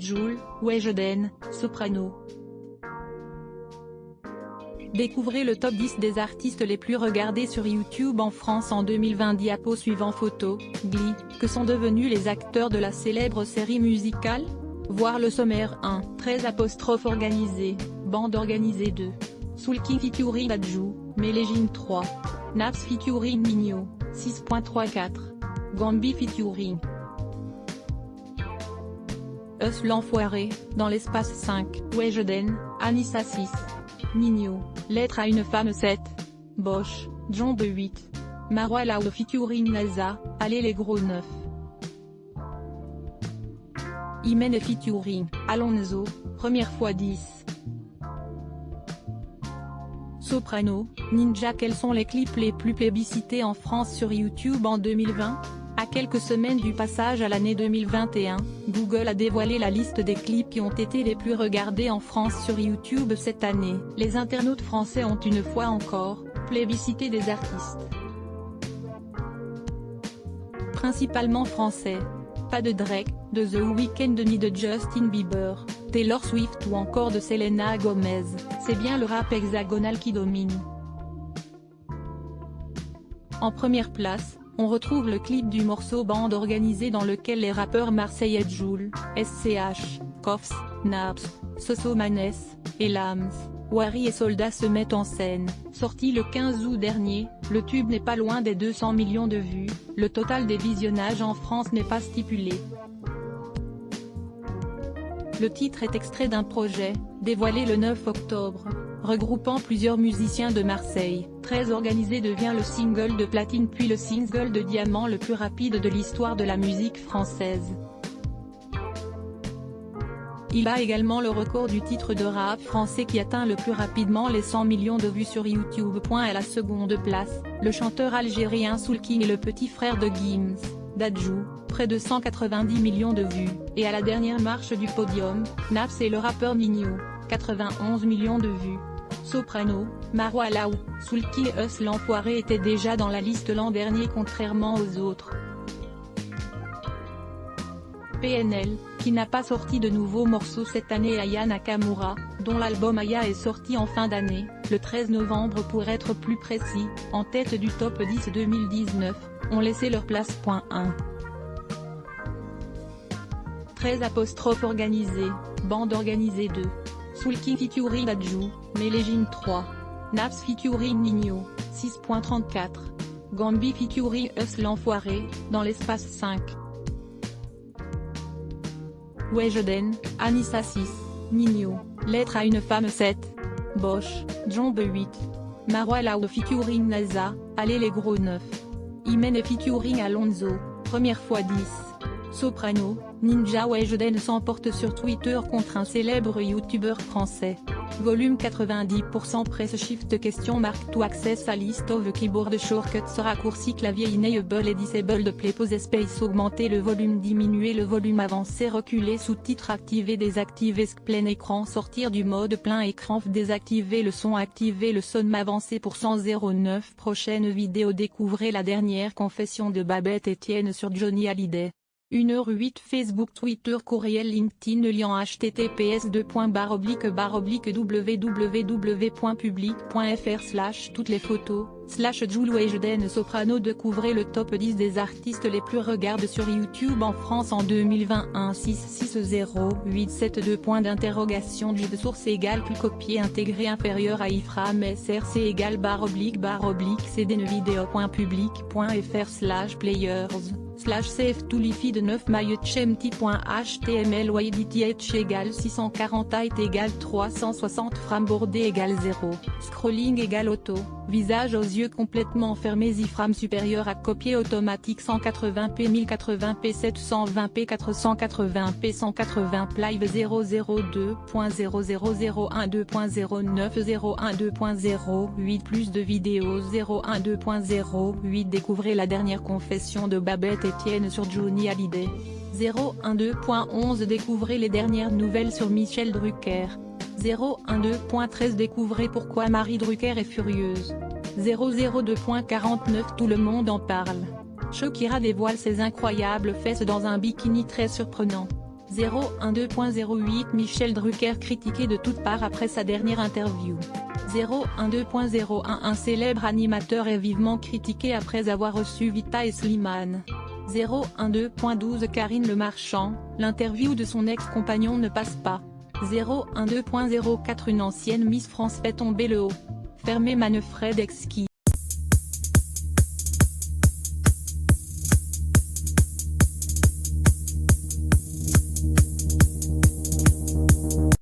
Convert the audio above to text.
Adjoul, Weshden, soprano. Découvrez le top 10 des artistes les plus regardés sur YouTube en France en 2020. Diapo suivant photo, Glee, que sont devenus les acteurs de la célèbre série musicale? Voir le sommaire 1. 13 organisé, bande organisée 2. Soulking featuring Adjou, Mélégine 3. Naps featuring Nino, 6.34. Gambi featuring Us l'enfoiré, dans l'espace 5. Weshden, Anissa 6. Nino, Lettre à une femme 7. Bosch, Jombe 8. Marwa Lao featuring NASA, Allez les gros 9. Imen featuring Alonso, Première fois 10. Soprano, Ninja. Quels sont les clips les plus plébiscités en France sur YouTube en 2020? À quelques semaines du passage à l'année 2021, Google a dévoilé la liste des clips qui ont été les plus regardés en France sur YouTube cette année. Les internautes français ont une fois encore plébiscité des artistes principalement français. Pas de Drake, de The Weeknd ni de Justin Bieber, Taylor Swift ou encore de Selena Gomez, c'est bien le rap hexagonal qui domine. En première place, on retrouve le clip du morceau Bande organisée dans lequel les rappeurs marseillais Adjoul, SCH, Koffs, Naps, Sosomanes, et Lams, Wari et Soldat se mettent en scène. Sorti le 15 août dernier, le tube n'est pas loin des 200 millions de vues, le total des visionnages en France n'est pas stipulé. Le titre est extrait d'un projet, dévoilé le 9 octobre, regroupant plusieurs musiciens de Marseille. 13 organisé devient le single de platine puis le single de diamant le plus rapide de l'histoire de la musique française. Il a également le record du titre de rap français qui atteint le plus rapidement les 100 millions de vues sur YouTube. À la seconde place, le chanteur algérien Soulking est le petit frère de Gims, d'Adjou, près de 190 millions de vues, et à la dernière marche du podium, Naps et le rappeur Nino, 91 millions de vues. Soprano, Marwa Lao, Soulking et Us l'enfoiré étaient déjà dans la liste l'an dernier contrairement aux autres. PNL, qui n'a pas sorti de nouveaux morceaux cette année, Aya Nakamura, dont l'album Aya est sorti en fin d'année, le 13 novembre pour être plus précis, en tête du top 10 2019, ont laissé leur place. 1. 13 organisé, bande organisée 2. Soulking featuring Adjou, Mélégine 3. Naps featuring Nino, 6.34. Gambi featuring Us l'enfoiré, dans l'espace 5. Weshden, Anissa 6. Nino, Lettre à une femme 7. Bosch, Jombe 8. Marwa Lao featuring NASA, Allez les gros 9. Imen featuring Alonso, Première fois 10. Soprano, Ninja. Weshden s'emporte sur Twitter contre un célèbre youtubeur français. Volume 90% Press Shift to access a list of keyboard shortcuts. Raccourci clavier enable et disable play pause space. Augmenter le volume, diminuer le volume, avancer, reculer, sous-titres activer, désactiver plein écran, sortir du mode plein écran, désactiver le son, activer le son, avancer pour 109. Prochaine vidéo, découvrez la dernière confession de Babette Etienne sur Johnny Hallyday. 1h08 Facebook, Twitter, courriel, LinkedIn, lien https://www.public.fr/ toutes les photos, /Adjoul Weshden soprano. Découvrez le top 10 des artistes les plus regardés sur YouTube en France en 2021. 66087 Jude source égale plus copier intégré inférieur à iframe src égale /video.public.fr/players /save to lifi de 9 myutchempty.html ydth égale 640 height égale 360 frame bordé égale 0, scrolling égale auto, visage aux yeux complètement fermés, iframe supérieur à copier automatique 180p 1080p 720p 480p 180 live 002.00012.09.08 plus de vidéos 012.08 Découvrez la dernière confession de Babette Etienne sur Johnny Hallyday. 012.11 Découvrez les dernières nouvelles sur Michel Drucker. 012.13 Découvrez pourquoi Marie Drucker est furieuse. 002.49 Tout le monde en parle. Shakira dévoile ses incroyables fesses dans un bikini très surprenant. 012.08 Michel Drucker critiqué de toutes parts après sa dernière interview. 012.01 Un célèbre animateur est vivement critiqué après avoir reçu Vita et Slimane. 012.12 Karine Le Marchand, l'interview de son ex-compagnon ne passe pas. 012.04 Une ancienne Miss France fait tomber le haut fermé Manfred Exquis.